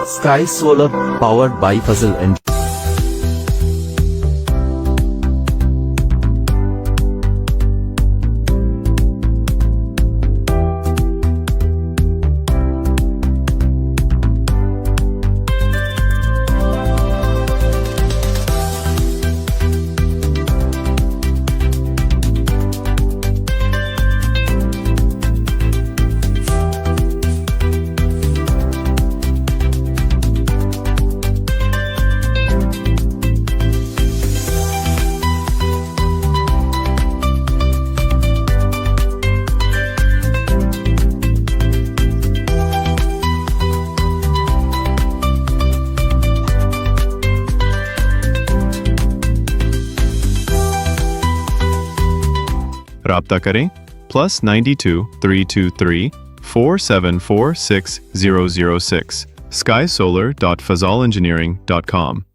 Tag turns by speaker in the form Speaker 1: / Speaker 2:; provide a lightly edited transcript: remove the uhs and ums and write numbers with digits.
Speaker 1: Sky Solar, powered by Faisal and
Speaker 2: राब्ता करें +92 323 474 6006 skysolar.fazalengineering.com